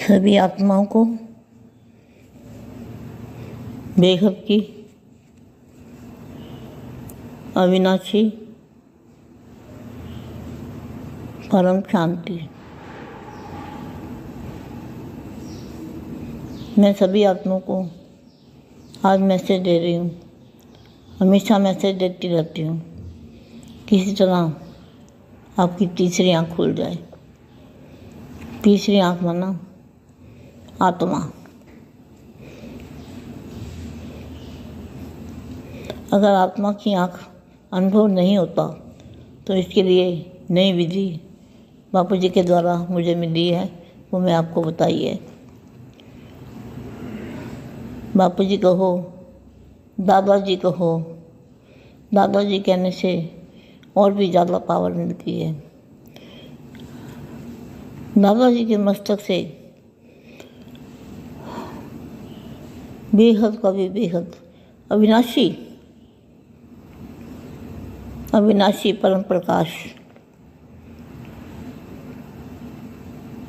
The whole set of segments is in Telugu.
सभी आत्माओं को बेहद की अविनाशी परम शांति। मैं सभी आत्माओं को आज मैसेज दे रही हूँ। हमेशा मैसेज देती रहती हूँ। किसी तरह आपकी तीसरी आँख खुल जाए। तीसरी आँख माना आत्मा। अगर आत्मा की आँख अनुभव नहीं होता तो इसके लिए नई विधि बापू जी के द्वारा मुझे मिली है, वो मैं आपको बताई है। बापू जी कहो, दादाजी कहो, दादाजी कहने से और भी ज़्यादा पावर मिलती है। दादाजी के मस्तक से बेहद का भी बेहद अविनाशी परम प्रकाश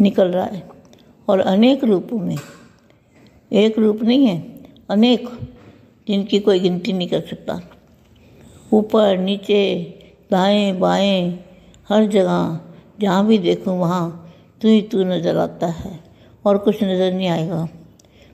निकल रहा है और अनेक रूपों में, एक रूप नहीं है, अनेक, जिनकी कोई गिनती नहीं कर सकता। ऊपर नीचे दाएं बाएं हर जगह जहाँ भी देखूँ वहाँ तू ही तू नज़र आता है और कुछ नज़र नहीं आएगा।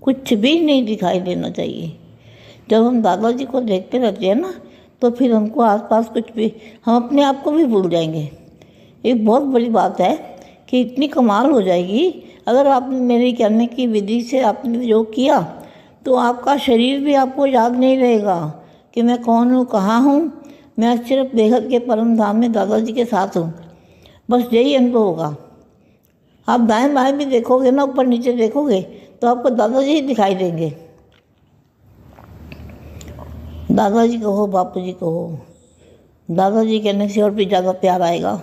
कुछ भी नहीं दिखाई देना चाहिए। जब हम दादाजी को देखते रहते हैं ना, तो फिर हमको आसपास कुछ भी, हम अपने आप को भी भूल जाएंगे। एक बहुत बड़ी बात है कि इतनी कमाल हो जाएगी अगर आपने मेरे कहने की विधि से आपने जो किया तो आपका शरीर भी आपको याद नहीं रहेगा कि मैं कौन हूँ, कहाँ हूँ। मैं सिर्फ बेहद के परम धाम में दादाजी के साथ हूँ। बस यही अनुभव होगा। आप दाएं बाएं भी देखोगे ना, ऊपर नीचे देखोगे तो आपको दादाजी ही दिखाई देंगे। दादाजी कहो, बापू जी कहो, दादाजी कहने से और भी ज़्यादा प्यार आएगा।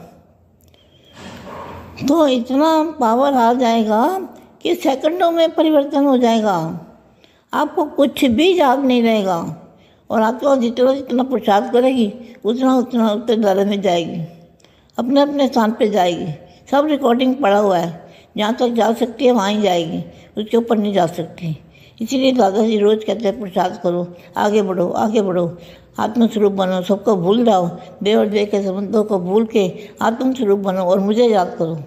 तो इतना पावर आ जाएगा कि सेकंडों में परिवर्तन हो जाएगा। आपको कुछ भी याद नहीं रहेगा और आपको जितना जितना प्रसाद करेगी उतना उतना उत्तरदायित्व में जाएगी, अपने अपने स्थान पे जाएगी। सब रिकॉर्डिंग पड़ा हुआ है, जहाँ तक जा सकती है वहाँ ही जाएगी, उसके ऊपर नहीं जा सकती। इसीलिए दादाजी रोज़ कहते हैं प्रसाद करो, आगे बढ़ो, आगे बढ़ो, आत्मस्वरूप बनो, सबको भूल जाओ, देव और देव के संबंधों को भूल के आत्मस्वरूप बनो और मुझे याद करो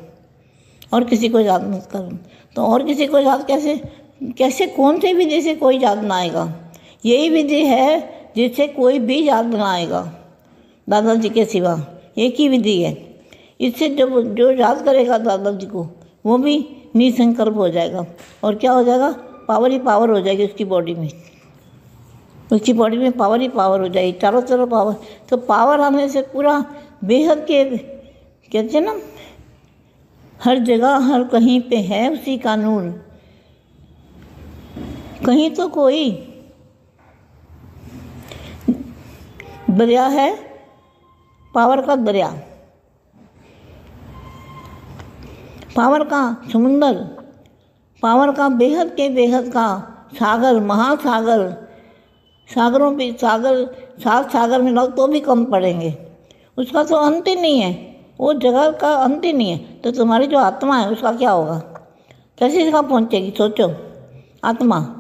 और किसी को याद मत करो। तो और किसी को याद कैसे कौन सी विधि से कोई याद ना आएगा? यही विधि है जिससे कोई भी याद ना आएगा दादाजी के सिवा। एक ही विधि है। इससे जब जो याद करेगा दादाजी को वो भी निसंकल्प हो जाएगा और क्या हो जाएगा? पावर ही पावर हो जाएगी उसकी बॉडी में। उसकी बॉडी में पावर ही पावर हो जाएगी, चारों तरफ पावर। तो पावर आने से पूरा बेहद के कहते हैं ना, हर जगह हर कहीं पे है उसी का नूर। कहीं तो कोई दरिया है, पावर का दरिया, पावर का समुंदर, पावर का बेहद के बेहद का सागर, महासागर। सागरों पे सागर, 7 सागर में लोग तो भी कम पड़ेंगे। उसका तो अंत ही नहीं है, वो जगह का अंत ही नहीं है। तो तुम्हारी जो आत्मा है उसका क्या होगा? कैसे जगह पहुँचेगी? सोचो। आत्मा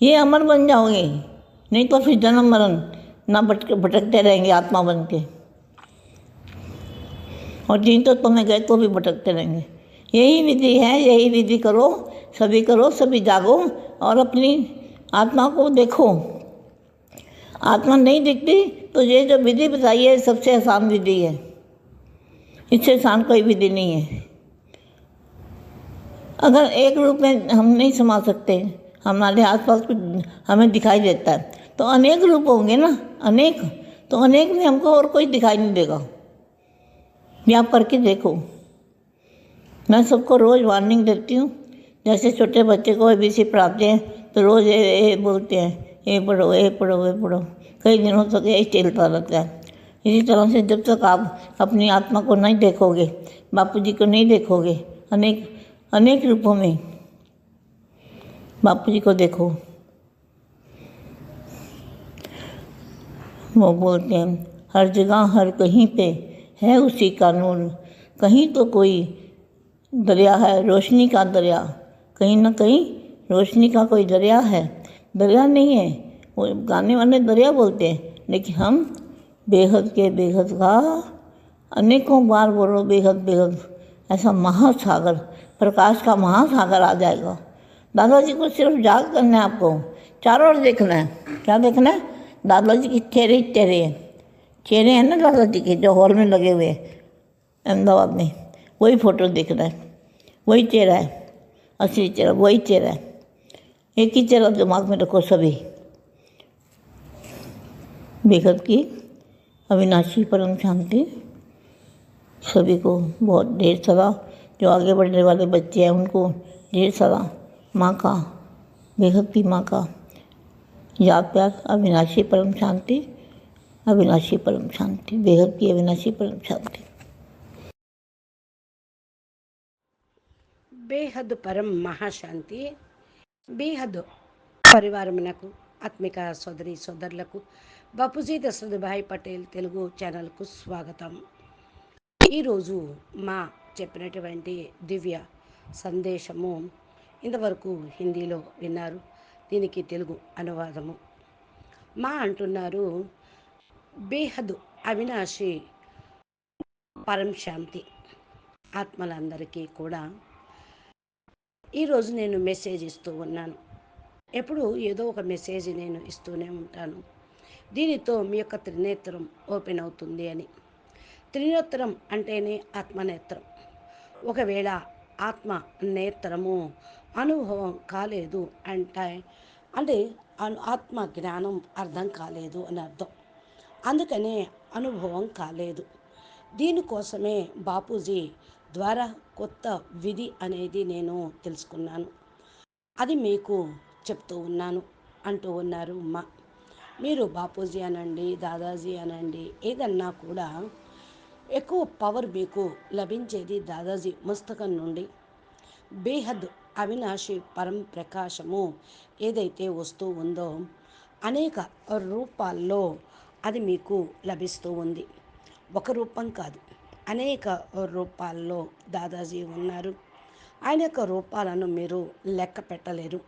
ये अमर बन जाओगे, नहीं तो फिर जन्म मरण ना भटकते रहेंगे आत्मा बन के। और जिन तो तुम्हें गए तो भी भटकते रहेंगे। यही विधि है, यही विधि करो, सभी जागो और अपनी आत्मा को देखो। आत्मा नहीं दिखती तो ये जो विधि बताई है सबसे आसान विधि है। इससे आसान कोई विधि नहीं है। अगर एक रूप में हम नहीं समा सकते, हमारे आसपास कुछ हमें दिखाई देता है, तो अनेक रूप होंगे ना, अनेक। तो अनेक में हमको और कोई दिखाई नहीं देगा। ये आप करके देखो। मैं सबको रोज़ वार्निंग देती हूँ। जैसे छोटे बच्चे को ABC पढ़ाते हैं तो रोज़ ए बोलते हैं, ए पढ़ो, ए पढ़ो, ए पढ़ो। कई दिनों तक यही चलता रहता है। इसी तरह से जब तक आप अपनी आत्मा को नहीं देखोगे, बापू जी को नहीं देखोगे, अनेक रूपों में बापू जी को देखो। वो बोलते हैं हर जगह हर कहीं पे है उसी का नूर। कहीं तो कोई दरिया है, रोशनी का दरिया, कहीं ना कहीं रोशनी का कोई दरिया है। दरिया नहीं है, वो गाने वाले दरिया बोलते हैं, लेकिन हम बेहद के बेहद का अनेकों बार बोलो बेहद बेहद, ऐसा महासागर, प्रकाश का महासागर आ जाएगा। दादाजी को सिर्फ याद करना है, आपको चारों ओर देखना है। क्या देखना है? दादाजी के चेहरे ही चेहरे हैं। चेहरे हैं ना दादाजी के, जो हॉल में लगे हुए हैं अहमदाबाद में, वही फ़ोटो देखना है। वही चेहरा है, असली चेहरा वही चेहरा है। एक ही चेहरा दिमाग में रखो सभी। बेहद की अविनाशी परम शांति सभी को बहुत ढेर सारा, जो आगे बढ़ने वाले बच्चे हैं उनको ढेर सारा माँ का, बेहद की माँ का याद प्यार। अविनाशी परम शांति, अविनाशी परम शांति, बेहद की अविनाशी परम शांति। బేహద్ పరం మహాశాంతి. బేహద్ పరివారమునకు, ఆత్మిక సోదరి సోదరులకు బాపూజీ దశరథభాయ్ పటేల్ తెలుగు ఛానల్కు స్వాగతం. ఈరోజు మా చెప్పినటువంటి దివ్య సందేశము ఇంతవరకు హిందీలో విన్నారు. దీనికి తెలుగు అనువాదము. మా అంటున్నారు, బేహద్ అవినాశి పరం శాంతి ఆత్మలందరికీ కూడా ఈరోజు నేను మెసేజ్ ఇస్తూ ఉన్నాను. ఎప్పుడు ఏదో ఒక మెసేజ్ నేను ఇస్తూనే ఉంటాను. దీనితో మీ యొక్క త్రినేత్రం ఓపెన్ అవుతుంది అని. త్రినేత్రం అంటేనే ఆత్మనేత్రం. ఒకవేళ ఆత్మ నేత్రము అనుభవం కాలేదు అంటే ఆత్మ జ్ఞానం అర్థం కాలేదు అని అర్థం. అందుకనే అనుభవం కాలేదు. దీనికోసమే బాపూజీ ద్వారా కొత్త విధి అనేది నేను తెలుసుకున్నాను. అది మీకు చెప్తూ ఉన్నాను అంటూ ఉన్నారు అమ్మ. మీరు బాపూజీ అనండి, దాదాజీ అనండి, ఏదన్నా కూడా ఎక్కువ పవర్ మీకు లభించేది దాదాజీ పుస్తకం నుండి. బేహద్ అవినాశి పరం ప్రకాశము ఏదైతే వస్తూ ఉందో అనేక రూపాల్లో అది మీకు లభిస్తూ ఉంది. ఒక రూపం కాదు, అనేక రూపాల్లో దాదాజీ ఉన్నారు. ఆయన యొక్క రూపాలను మీరు లెక్క పెట్టలేరు.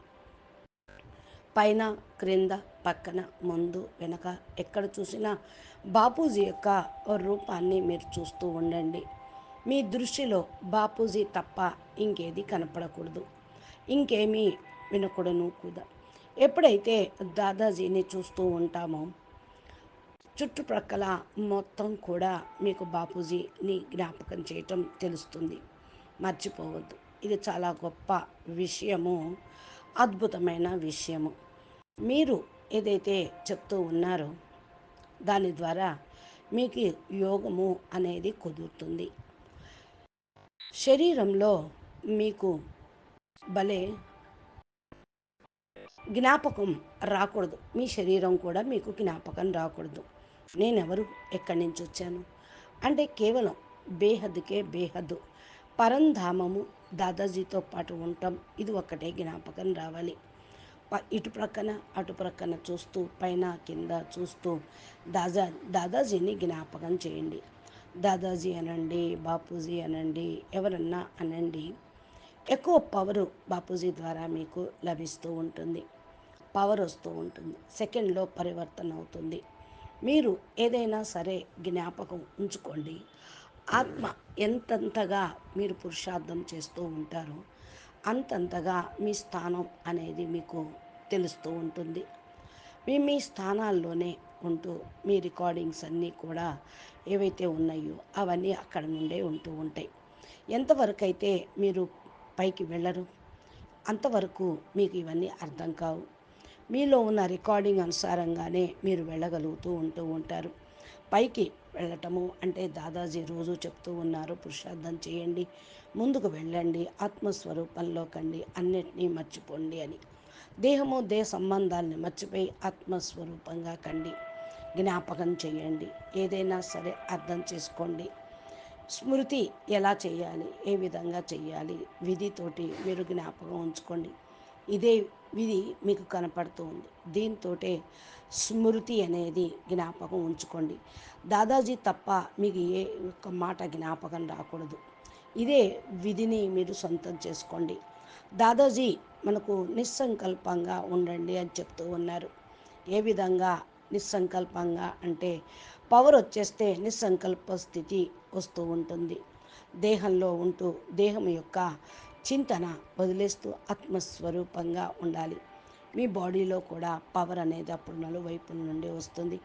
పైన, క్రింద, పక్కన, ముందు, వెనక ఎక్కడ చూసినా బాపూజీ యొక్క రూపాన్ని మీరు చూస్తూ ఉండండి. మీ దృష్టిలో బాపూజీ తప్ప ఇంకేది కనపడకూడదు, ఇంకేమీ వినకూడను కూడా. ఎప్పుడైతే దాదాజీని చూస్తూ ఉంటామో చుట్టుప్రక్కల మొత్తం కూడా మీకు బాపూజీని జ్ఞాపకం చేయటం తెలుస్తుంది. మర్చిపోవద్దు, ఇది చాలా గొప్ప విషయము, అద్భుతమైన విషయము. మీరు ఏదైతే చెప్తూ ఉన్నారో దాని ద్వారా మీకు యోగము అనేది కుదురుతుంది. శరీరంలో మీకు భలే జ్ఞాపకం రాకూడదు. మీ శరీరం కూడా మీకు జ్ఞాపకం రాకూడదు. నేనెవరు, ఎక్కడి నుంచి వచ్చాను అంటే కేవలం బేహద్కే బేహద్దు పరంధామము దాదాజీతో పాటు ఉంటాం. ఇది ఒక్కటే జ్ఞాపకం రావాలి. ఇటు ప్రక్కన అటు ప్రక్కన చూస్తూ, పైన కింద చూస్తూ దాదాజీని జ్ఞాపకం చేయండి. దాదాజీ అనండి, బాపూజీ అనండి, ఎవరన్నా అనండి. ఎక్కువ పవరు బాపూజీ ద్వారా మీకు లభిస్తూ ఉంటుంది. పవర్ వస్తూ ఉంటుంది. సెకండ్లో పరివర్తన అవుతుంది. మీరు ఏదైనా సరే జ్ఞాపకం ఉంచుకోండి. ఆత్మ ఎంతంతగా మీరు పురుషార్థం చేస్తూ ఉంటారో అంతంతగా మీ స్థానం అనేది మీకు తెలుస్తూ ఉంటుంది. మీ స్థానాల్లోనే ఉంటూ మీ రికార్డింగ్స్ అన్నీ కూడా ఏవైతే ఉన్నాయో అవన్నీ అక్కడ నుండే ఉంటూ ఉంటాయి. ఎంతవరకు అయితే మీరు పైకి వెళ్ళరు అంతవరకు మీకు ఇవన్నీ అర్థం కావు. మీలో ఉన్న రికార్డింగ్ అనుసారంగానే మీరు వెళ్ళగలుగుతూ ఉంటారు. పైకి వెళ్ళటము అంటే దాదాజీ రోజు చెప్తూ ఉన్నారు, పురుషార్థం చేయండి, ముందుకు వెళ్ళండి, ఆత్మస్వరూపంలో కండి, అన్నిటినీ మర్చిపోండి అని. దేహము దేహ సంబంధాలని మర్చిపోయి ఆత్మస్వరూపంగా కండి, జ్ఞాపకం చేయండి. ఏదైనా సరే అర్థం చేసుకోండి. స్మృతి ఎలా చేయాలి, ఏ విధంగా చేయాలి, విధితోటి మీరు జ్ఞాపకం ఉంచుకోండి. ఇదే విధి మీకు కనపడుతూ ఉంది. దీంతో స్మృతి అనేది జ్ఞాపకం ఉంచుకోండి. దాదాజీ తప్ప మీకు ఏ ఒక్క మాట జ్ఞాపకం రాకూడదు. ఇదే విధిని మీరు సొంతం చేసుకోండి. దాదాజీ మనకు నిస్సంకల్పంగా ఉండండి అని చెప్తూ ఉన్నారు. ఏ విధంగా నిస్సంకల్పంగా అంటే పవర్ వచ్చేస్తే నిస్సంకల్ప స్థితి వస్తూ ఉంటుంది. దేహంలో ఉంటూ దేహం యొక్క చింతన వదిలేస్తూ ఆత్మస్వరూపంగా ఉండాలి. మీ బాడీలో కూడా పవర్ అనేది అప్పుడు నలువైపుల నుండి వస్తుంది.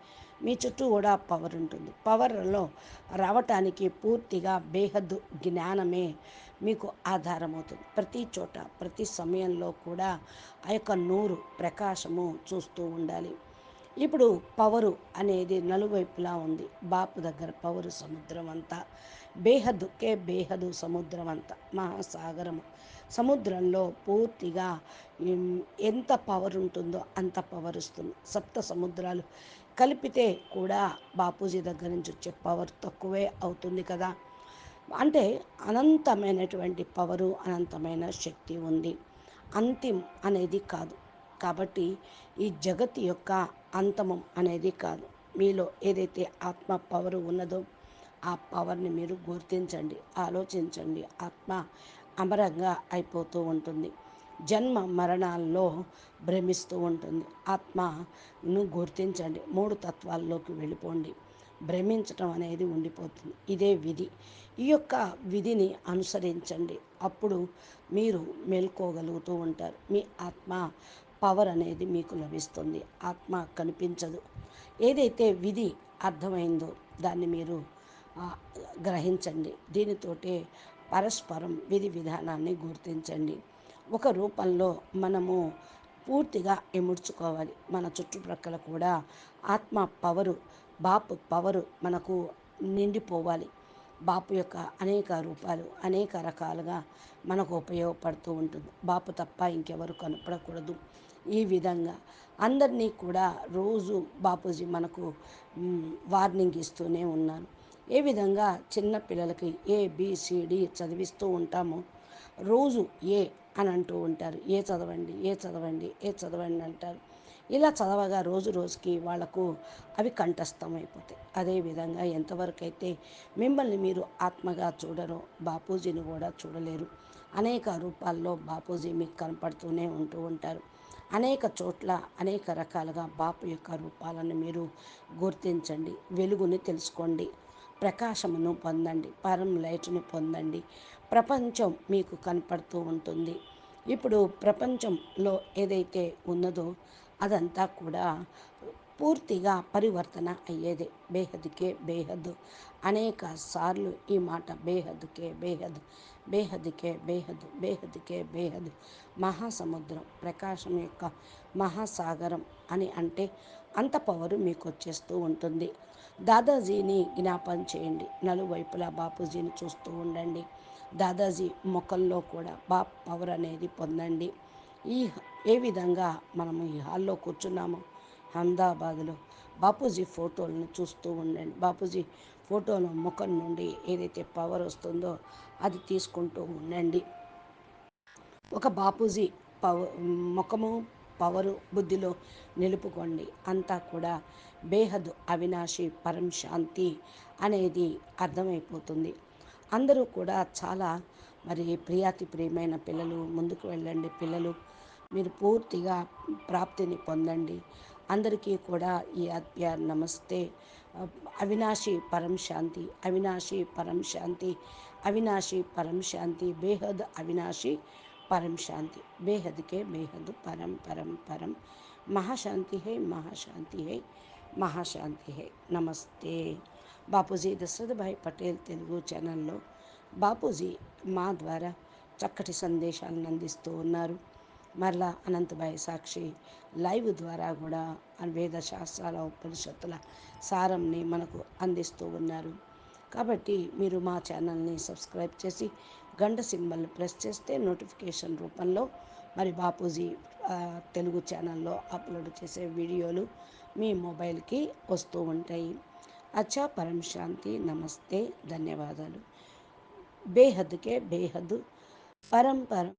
మీ చుట్టూ కూడా పవర్ ఉంటుంది. పవర్లో రావటానికి పూర్తిగా బేహద్దు జ్ఞానమే మీకు ఆధారం అవుతుంది. ప్రతి చోట ప్రతి సమయంలో కూడా ఆ యొక్క నూరు ప్రకాశము చూస్తూ ఉండాలి. ఇప్పుడు పవరు అనేది నలువైపులా ఉంది. బాపు దగ్గర పవరు సముద్రం అంతా, బేహద్దుకే బేహదు సముద్రం అంతా, మహాసాగరము. సముద్రంలో పూర్తిగా ఎంత పవర్ ఉంటుందో అంత పవర్ వస్తుంది. సప్త సముద్రాలు కలిపితే కూడా బాపూజీ దగ్గర నుంచి వచ్చే పవర్ తక్కువే అవుతుంది కదా. అంటే అనంతమైనటువంటి పవరు, అనంతమైన శక్తి ఉంది. అంతిం అనేది కాదు. కాబట్టి ఈ జగత్తు యొక్క అంతమం అనేది కాదు. మీలో ఏదైతే ఆత్మ పవర్ ఉన్నదో ఆ పవర్ని మీరు గుర్తించండి, ఆలోచించండి. ఆత్మ అమరంగా అయిపోతూ ఉంటుంది. జన్మ మరణాల్లో భ్రమిస్తూ ఉంటుంది. ఆత్మను గుర్తించండి, మూడు తత్వాల్లోకి వెళ్ళిపోండి. భ్రమించటం అనేది ఉండిపోతుంది. ఇదే విధి. ఈ యొక్క విధిని అనుసరించండి. అప్పుడు మీరు మేల్కోగలుగుతూ ఉంటారు. మీ ఆత్మ పవర్ అనేది మీకు లభిస్తుంది. ఆత్మ కనిపించదు. ఏదైతే విధి అర్థమైందో దాన్ని మీరు ఆ, గ్రహించండి. దీనితోటే పరస్పరం విధి విధానాన్ని గుర్తించండి. ఒక రూపంలో మనము పూర్తిగా ఇముడ్చుకోవాలి. మన చుట్టుప్రక్కల కూడా ఆత్మ పవరు, బాపు పవరు మనకు నిండిపోవాలి. బాపు యొక్క అనేక రూపాలు అనేక రకాలుగా మనకు ఉపయోగపడుతూ ఉంటుంది. బాపు తప్ప ఇంకెవరు కనపడకూడదు. ఈ విధంగా అందరినీ కూడా రోజు బాపూజీ మనకు వార్నింగ్ ఇస్తూనే ఉన్నారు. ఏ విధంగా చిన్న పిల్లలకి ఏబిసిడి చదివిస్తూ ఉంటామో రోజు ఏ అని అంటూ ఉంటారు. ఏ చదవండి, ఏ చదవండి, ఏ చదవండి అంటారు. ఇలా చదవగా రోజు రోజుకి వాళ్లకు అవి కంఠస్థం అయిపోతాయి. అదేవిధంగా ఎంతవరకు అయితే మిమ్మల్ని మీరు ఆత్మగా చూడరో బాపూజీని కూడా చూడలేరు. అనేక రూపాల్లో బాపూజీ మీకు కనపడుతూనే ఉంటూ ఉంటారు. అనేక చోట్ల అనేక రకాలుగా బాపు యొక్క రూపాలను మీరు గుర్తించండి. వెలుగుని తెలుసుకోండి, ప్రకాశమును పొందండి, పరం లైట్ను పొందండి. ప్రపంచం మీకు కనపడుతూ ఉంటుంది. ఇప్పుడు ప్రపంచంలో ఏదైతే ఉన్నదో అదంతా కూడా పూర్తిగా పరివర్తన అయ్యేదే. బేహద్కే బేహద్ అనేక సార్లు ఈ మాట బేహద్కే బేహద్, బేహద్కే బేహద్, బేహద్కే బేహద్. మహాసముద్రం, ప్రకాశం యొక్క మహాసాగరం అని అంటే అంత పవరు మీకు వచ్చేస్తూ ఉంటుంది. దాదాజీని జ్ఞాపం చేయండి. నలువైపులా బాపూజీని చూస్తూ ఉండండి. దాదాజీ ముఖంలో కూడా పవర్ అనేది పొందండి. ఈ ఏ విధంగా మనము ఈ హాల్లో కూర్చున్నామో అహ్మదాబాద్లో బాపూజీ ఫోటోలను చూస్తూ ఉండండి. బాపూజీ ఫోటోల ముఖం నుండి ఏదైతే పవర్ వస్తుందో అది తీసుకుంటూ ఉండండి. ఒక బాపూజీ ముఖము పవరు బుద్ధిలో నిలుపుకోండి. అంతా కూడా బేహద్ అవినాశి పరం శాంతి అనేది అర్థమైపోతుంది. అందరూ కూడా చాలా ప్రియాతి ప్రియమైన పిల్లలు, ముందుకు వెళ్ళండి పిల్లలు. మీరు పూర్తిగా ప్రాప్తిని పొందండి. అందరికీ కూడా ఈ ఆత్మీయ నమస్తే. అవినాశి పరం శాంతి, అవినాశి పరం శాంతి, అవినాశి పరం శాంతి, బేహద్ అవినాశి परम शांति, बेहद के बेहद परम परम परम महाशांति है, महाशांति है, महाशांति है. నమస్తే. బాపూజీ దశరథ్ భాయ్ పటేల్ తెలుగు ఛానల్లో బాపూజీ మా ద్వారా చక్కటి సందేశాలను అందిస్తూ ఉన్నారు. మరలా అనంతభాయ్ సాక్షి లైవ్ ద్వారా కూడా వేద శాస్త్రాల ఉపనిషత్తుల సారంని మనకు అందిస్తూ ఉన్నారు. కాబట్టి మీరు మా ఛానల్ని సబ్స్క్రైబ్ చేసి గంట సింబల్ని ప్రెస్ చేస్తే నోటిఫికేషన్ రూపంలో బాపూజీ తెలుగు ఛానల్లో అప్లోడ్ చేసే వీడియోలు మీ మొబైల్కి వస్తూ ఉంటాయి. అచ్చా, పరం శాంతి, నమస్తే, ధన్యవాదాలు. బేహద్కే బేహద్ పరం పరం